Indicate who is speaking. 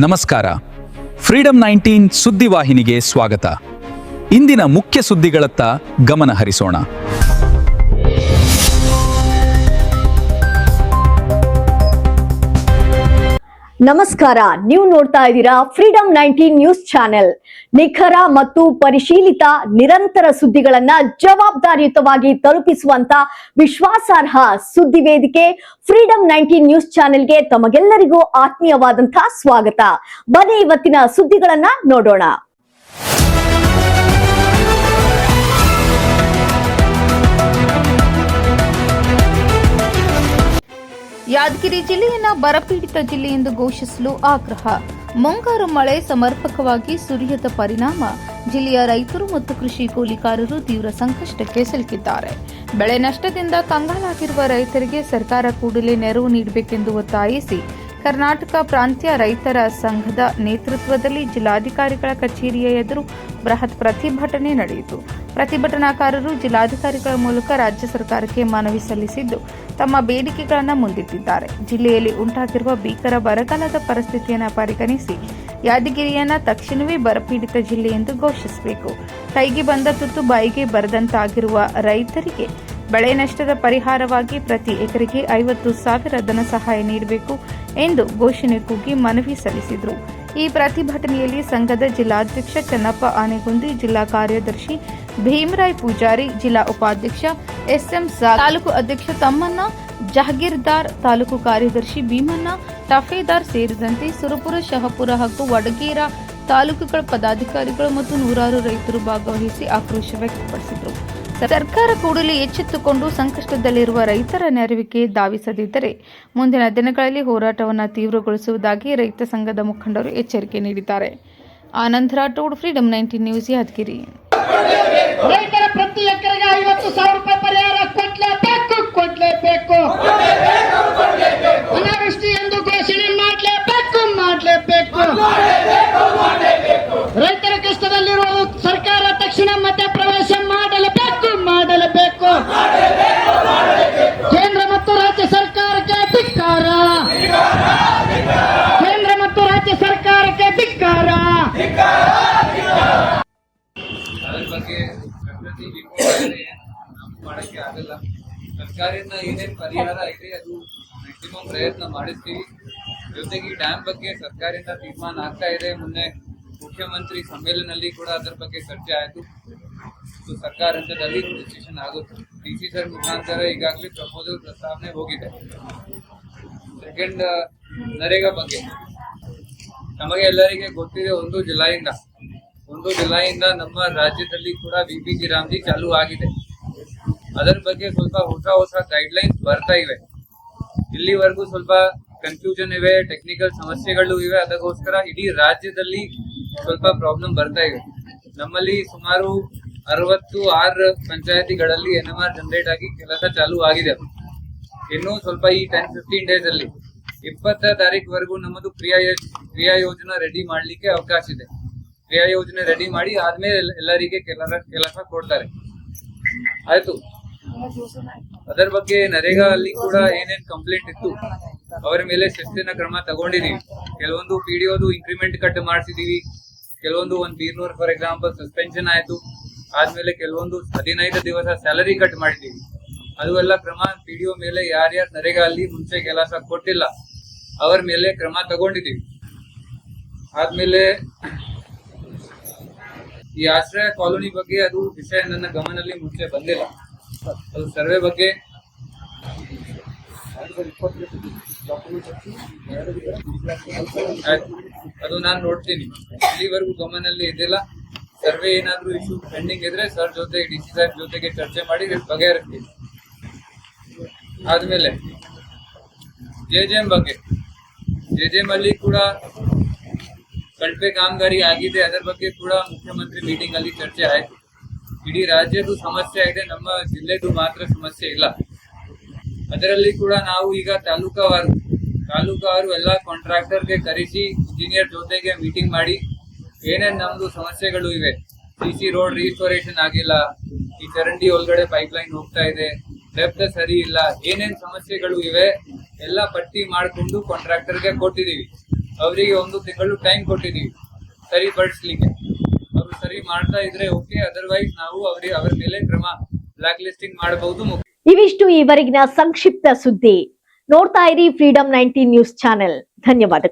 Speaker 1: ನಮಸ್ಕಾರ. ಫ್ರೀಡಂ 19 ಸುದ್ದಿವಾಹಿನಿಗೆ ಸ್ವಾಗತ. ಇಂದಿನ ಮುಖ್ಯ ಸುದ್ದಿಗಳತ್ತ ಗಮನ ಹರಿಸೋಣ.
Speaker 2: ನಮಸ್ಕಾರ, ನೀವು ನೋಡ್ತಾ ಇದ್ದೀರಾ ಫ್ರೀಡಂ 19 ನ್ಯೂಸ್ ಚಾನೆಲ್. ನಿಖರ ಮತ್ತು ಪರಿಶೀಲಿತ ನಿರಂತರ ಸುದ್ದಿಗಳನ್ನ ಜವಾಬ್ದಾರಿಯುತವಾಗಿ ತಲುಪಿಸುವಂತ ವಿಶ್ವಾಸಾರ್ಹ ಸುದ್ದಿ ವೇದಿಕೆ ಫ್ರೀಡಂ 19 ನ್ಯೂಸ್ ಚಾನೆಲ್ಗೆ ತಮಗೆಲ್ಲರಿಗೂ ಆತ್ಮೀಯವಾದಂತಹ ಸ್ವಾಗತ. ಬನ್ನಿ ಇವತ್ತಿನ ಸುದ್ದಿಗಳನ್ನ ನೋಡೋಣ.
Speaker 3: ಯಾದಗಿರಿ ಜಿಲ್ಲೆಯನ್ನ ಬರಪೀಡಿತ ಜಿಲ್ಲೆ ಎಂದು ಘೋಷಿಸಲು ಆಗ್ರಹ. ಮುಂಗಾರು ಮಳೆ ಸಮರ್ಪಕವಾಗಿ ಸುರಿಯದ ಪರಿಣಾಮ ಜಿಲ್ಲೆಯ ರೈತರು ಮತ್ತು ಕೃಷಿ ಕೂಲಿಕಾರರು ತೀವ್ರ ಸಂಕಷ್ಟಕ್ಕೆ ಸಿಲುಕಿದ್ದಾರೆ. ಬೆಳೆ ನಷ್ಟದಿಂದ ಕಂಗಾಲಾಗಿರುವ ರೈತರಿಗೆ ಸರ್ಕಾರ ಕೂಡಲೇ ನೆರವು ನೀಡಬೇಕೆಂದು ಒತ್ತಾಯಿಸಿ ಕರ್ನಾಟಕ ಪ್ರಾಂತ್ಯ ರೈತರ ಸಂಘದ ನೇತೃತ್ವದಲ್ಲಿ ಜಿಲ್ಲಾಧಿಕಾರಿಗಳ ಕಚೇರಿಯ ಎದುರು ಬೃಹತ್ ಪ್ರತಿಭಟನೆ ನಡೆಯಿತು. ಪ್ರತಿಭಟನಾಕಾರರು ಜಿಲ್ಲಾಧಿಕಾರಿಗಳ ಮೂಲಕ ರಾಜ್ಯ ಸರ್ಕಾರಕ್ಕೆ ಮನವಿ ಸಲ್ಲಿಸಿದ್ದು ತಮ್ಮ ಬೇಡಿಕೆಗಳನ್ನು ಮುಂದಿಟ್ಟಿದ್ದಾರೆ. ಜಿಲ್ಲೆಯಲ್ಲಿ ಉಂಟಾಗಿರುವ ಭೀಕರ ಬರಗಾಲದ ಪರಿಸ್ಥಿತಿಯನ್ನು ಪರಿಗಣಿಸಿ ಯಾದಗಿರಿಯನ್ನ ತಕ್ಷಣವೇ ಬರಪೀಡಿತ ಜಿಲ್ಲೆ ಎಂದು ಘೋಷಿಸಬೇಕು. ಕೈಗೆ ಬಂದ ತುತ್ತು ಬಾಯಿಗೆ ಬರದಂತಾಗಿರುವ ರೈತರಿಗೆ ಬೆಳೆ ನಷ್ಟದ ಪರಿಹಾರವಾಗಿ ಪ್ರತಿ ಎಕರೆಗೆ 50,000 ಧನ ಸಹಾಯ ನೀಡಬೇಕು ಎಂದು ಘೋಷಣೆ ಕೂಗಿ ಮನವಿ ಸಲ್ಲಿಸಿದರು. ಈ ಪ್ರತಿಭಟನೆಯಲ್ಲಿ ಸಂಘದ ಜಿಲ್ಲಾಧ್ಯಕ್ಷ ಚನ್ನಪ್ಪ ಆನೆಗುಂದಿ, ಜಿಲ್ಲಾ ಕಾರ್ಯದರ್ಶಿ ಭೀಮರಾಯ್ ಪೂಜಾರಿ, ಜಿಲ್ಲಾ ಉಪಾಧ್ಯಕ್ಷ ಎಸ್ಎಂ ತಾಲೂಕು ಅಧ್ಯಕ್ಷ ತಮ್ಮಣ್ಣ, ಜಹಗೀರ್ದಾರ್, ತಾಲೂಕು ಕಾರ್ಯದರ್ಶಿ ಭೀಮಣ್ಣ, ತಫೇದಾರ್ ಸೇರಿದಂತೆ ಸುರಪುರ, ಶಹಪುರ ಹಾಗೂ ವಡಗೇರ ತಾಲೂಕುಗಳ ಪದಾಧಿಕಾರಿಗಳು ಮತ್ತು ನೂರಾರು ರೈತರು ಭಾಗವಹಿಸಿ ಆಕ್ರೋಶ ವ್ಯಕ್ತಪಡಿಸಿದರು. ಸರ್ಕಾರ ಕೂಡಲೇ ಎಚ್ಚೆತ್ತುಕೊಂಡು ಸಂಕಷ್ಟದಲ್ಲಿರುವ ರೈತರ ನೆರವಿಗೆ ಧಾವಿಸದಿದ್ದರೆ ಮುಂದಿನ ದಿನಗಳಲ್ಲಿ ಹೋರಾಟವನ್ನು ತೀವ್ರಗೊಳಿಸುವುದಾಗಿ ರೈತ ಸಂಘದ ಮುಖಂಡರು ಎಚ್ಚರಿಕೆ ನೀಡಿದ್ದಾರೆ. Anand Rathod, freedom 19 news, Yadgiri.
Speaker 4: ರೈತರ ಪ್ರತಿ ಎಕರೆಗೆ 50,000 ರೂಪಾಯಿ ಪರಿಹಾರ ಕೊಡ್ಲೇಬೇಕು. ಅನಾವೃಷ್ಟಿ ಎಂದು ಘೋಷಣೆ ಮಾಡಲೇಬೇಕು. ರೈತರ ಕಷ್ಟದಲ್ಲಿರುವ ಸರ್ಕಾರ ತಕ್ಷಣ ಮಧ್ಯಪ್ರವೇಶ ಮಾಡಲೇಬೇಕು. ಕೇಂದ್ರ ಮತ್ತು ರಾಜ್ಯ ಸರ್ಕಾರಕ್ಕೆ ಧಿಕ್ಕಾರ. ಕೇಂದ್ರ ಮತ್ತು ರಾಜ್ಯ ಸರ್ಕಾರಕ್ಕೆ ಧಿಕ್ಕಾರ.
Speaker 5: ಅದ್ರ ಬಗ್ಗೆ ಪ್ರಕೃತಿ ವಿಕೋಪನೆ ನಾವು ಮಾಡಕ್ಕೆ ಆಗಲ್ಲ. ಸರ್ಕಾರದಿಂದ ಏನೇನು ಪರಿಹಾರ ಇದೆ ಅದು ಮ್ಯಾಕ್ಸಿಮಮ್ ಪ್ರಯತ್ನ ಮಾಡಿಸ್ತೀವಿ. ಜೊತೆಗೆ ಈ ಡ್ಯಾಮ್ ಬಗ್ಗೆ ಸರ್ಕಾರದಿಂದ ತೀರ್ಮಾನ ಆಗ್ತಾ ಇದೆ. ಮೊನ್ನೆ ಮುಖ್ಯಮಂತ್ರಿ ಸಮ್ಮೇಳನಲ್ಲಿ ಕೂಡ ಅದರ ಬಗ್ಗೆ ಚರ್ಚೆ ಆಯಿತು. ಸರ್ಕಾರ ಹಂತದಲ್ಲಿ ಡಿಸಿಷನ್ ಆಗುತ್ತೆ. ಡಿಸಿ ಸರ್ ಮುಖಾಂತರ ಈಗಾಗಲೇ ಪ್ರಸ್ತಾವನೆ ಹೋಗಿದೆ. ಸೆಕೆಂಡ್, ನರೇಗಾ ಬಗ್ಗೆ ನಮಗೆ ಎಲ್ಲರಿಗೆ ಗೊತ್ತಿದೆ. 1 ಜುಲೈಯಿಂದ ನಮ್ಮ ರಾಜ್ಯದಲ್ಲಿ ಕೂಡ ಬಿಪಿಜಿ ರಾಮ್ಜಿ ಚಾಲೂ ಆಗಿದೆ. ಅದರ ಬಗ್ಗೆ ಸ್ವಲ್ಪ ಹೊಸ ಗೈಡ್ಲೈನ್ಸ್ ಬರ್ತಾ ಇವೆ. ಇಲ್ಲಿವರೆಗೂ ಸ್ವಲ್ಪ ಕನ್ಫ್ಯೂಷನ್ ಇವೆ, ಟೆಕ್ನಿಕಲ್ ಸಮಸ್ಯೆಗಳು ಇವೆ. ಅದಕ್ಕೋಸ್ಕರ ಇಡೀ ರಾಜ್ಯದಲ್ಲಿ ಸ್ವಲ್ಪ ಪ್ರಾಬ್ಲಮ್ ಬರ್ತಾ ಇವೆ. ನಮ್ಮಲ್ಲಿ ಸುಮಾರು 66 ಪಂಚಾಯತಿಗಳಲ್ಲಿ NMR ಜನರೇಟ್ ಆಗಿ ಕೆಲಸ ಚಾಲೂ ಆಗಿದೆ. ಇನ್ನು ಸ್ವಲ್ಪ ಈ 10-15 ಡೇಸ್ ಅಲ್ಲಿ 20 ತಾರೀಕುವರೆಗೂ ನಮ್ಮದು ಕ್ರಿಯಾ ಯೋಜನಾ ರೆಡಿ ಮಾಡ್ಲಿಕ್ಕೆ ಅವಕಾಶ ಇದೆ. ಕ್ರಿಯಾ ಯೋಜನೆ ರೆಡಿ ಮಾಡಿ ಆದ್ಮೇಲೆ ಎಲ್ಲರಿಗೆ ಕೆಲಸ ಕೊಡ್ತಾರೆ. ಆಯ್ತು. ಅದರ ಬಗ್ಗೆ ನರೇಗಾ ಅಲ್ಲಿ ಕೂಡ ಏನೇನ್ ಕಂಪ್ಲೇಂಟ್ ಇತ್ತು ಅವರ ಮೇಲೆ ಶಿಸ್ತಿನ ಕ್ರಮ ತಗೊಂಡಿದೀವಿ. ಕೆಲವೊಂದು PDOದು ಇನ್ಕ್ರಿಮೆಂಟ್ ಕಟ್ ಮಾಡಿಸಿದೀವಿ. ಕೆಲವೊಂದು 100 ಫಾರ್ ಎಕ್ಸಾಂಪಲ್ ಸಸ್ಪೆನ್ಷನ್ ಆಯ್ತು. ಆದ್ಮೇಲೆ ಕೆಲವೊಂದು 15 ದಿವಸ ಸ್ಯಾಲರಿ ಕಟ್ ಮಾಡಿದೀವಿ. ಅದು ಎಲ್ಲ ಕ್ರಮ PDO ಮೇಲೆ ಯಾರ್ಯಾರು ನರೇಗಾ ಅಲ್ಲಿ ಮುಂಚೆ ಕೆಲಸ ಕೊಟ್ಟಿಲ್ಲ ಅವರ ಮೇಲೆ ಕ್ರಮ ತಗೊಂಡಿದೀವಿ. ಆದ್ಮೇಲೆ ಈ ಆಶ್ರಯ ಕಾಲೋನಿ ಬಗ್ಗೆ ಅದು ವಿಷಯ ನನ್ನ ಗಮನದಲ್ಲಿ ಮುಂಚೆ ಬಂದಿಲ್ಲ. ಅದು ಸರ್ವೆ ಬಗ್ಗೆ ಅದು ನಾನು ನೋಡ್ತೀನಿ. ಇಲ್ಲಿವರೆಗೂ ಗಮನದಲ್ಲಿ ಇದ್ದಿಲ್ಲ. ಸರ್ವೆ ಏನಾದ್ರೂ ಇಶ್ಯೂ ಪೆಂಡಿಂಗ್ ಇದ್ರೆ ಸರ್ ಜೊತೆ ಡಿಸಿ ಸಾಹೇಬ್ ಜೊತೆಗೆ ಚರ್ಚೆ ಮಾಡಿ ಬಗೆಹರಿಸ್ತೀವಿ. ಆದ್ಮೇಲೆ JJM ಬಗ್ಗೆ, JJM ಅಲ್ಲಿ ಕೂಡ ಕಳಪೆ ಕಾಮಗಾರಿ ಆಗಿದೆ. ಅದರ ಬಗ್ಗೆ ಕೂಡ ಮುಖ್ಯಮಂತ್ರಿ ಮೀಟಿಂಗ್ ಅಲ್ಲಿ ಚರ್ಚೆ ಆಯ್ತು. ಇಡೀ ರಾಜ್ಯದ ಸಮಸ್ಯೆ ಇದೆ, ನಮ್ಮ ಜಿಲ್ಲೆದು ಮಾತ್ರ ಸಮಸ್ಯೆ ಇಲ್ಲ. ಅದರಲ್ಲಿ ಕೂಡ ನಾವು ಈಗ ತಾಲೂಕುವಾರು ಎಲ್ಲ ಕಾಂಟ್ರಾಕ್ಟರ್ಗೆ ಕರೆಸಿ ಇಂಜಿನಿಯರ್ ಜೊತೆಗೆ ಮೀಟಿಂಗ್ ಮಾಡಿ ಏನೇನ್ ನಮ್ದು ಸಮಸ್ಯೆಗಳು ಇವೆ, CC ರೋಡ್ ರಿಸ್ಟೋರೇಷನ್ ಆಗಿಲ್ಲ, ಈ ಚರಂಡಿ ಒಳಗಡೆ ಪೈಪ್ಲೈನ್ ಹೋಗ್ತಾ ಇದೆ, ಡೆಪ್ತ್ ಸರಿ ಇಲ್ಲ, ಏನೇನ್ ಸಮಸ್ಯೆಗಳು ಇವೆ ಎಲ್ಲ ಪಟ್ಟಿ ಮಾಡಿಕೊಂಡು ಕಾಂಟ್ರಾಕ್ಟರ್ಗೆ ಕೊಟ್ಟಿದೀವಿ. ಅವರಿಗೆ 1 ತಿಂಗಳು ಟೈಮ್ ಕೊಟ್ಟಿದ್ದೀವಿ ಸರಿಪಡಿಸ್ಲಿಕ್ಕೆ. ಅವರು ಸರಿ ಮಾಡ್ತಾ ಇದ್ರೆ ಓಕೆ, ಅದರ್ವೈಸ್ ನಾವು ಅವರ ಮೇಲೆ ಕ್ರಮ ಬ್ಲಾಕ್ ಲಿಸ್ಟಿಂಗ್ ಮಾಡಬಹುದು.
Speaker 2: ಇವಿಷ್ಟು ಈವರೆಗಿನ ಸಂಕ್ಷಿಪ್ತ ಸುದ್ದಿ. ನೋಡ್ತಾ ಇರಿ ಫ್ರೀಡಂ 19 ನ್ಯೂಸ್ ಚಾನೆಲ್. ಧನ್ಯವಾದಗಳು.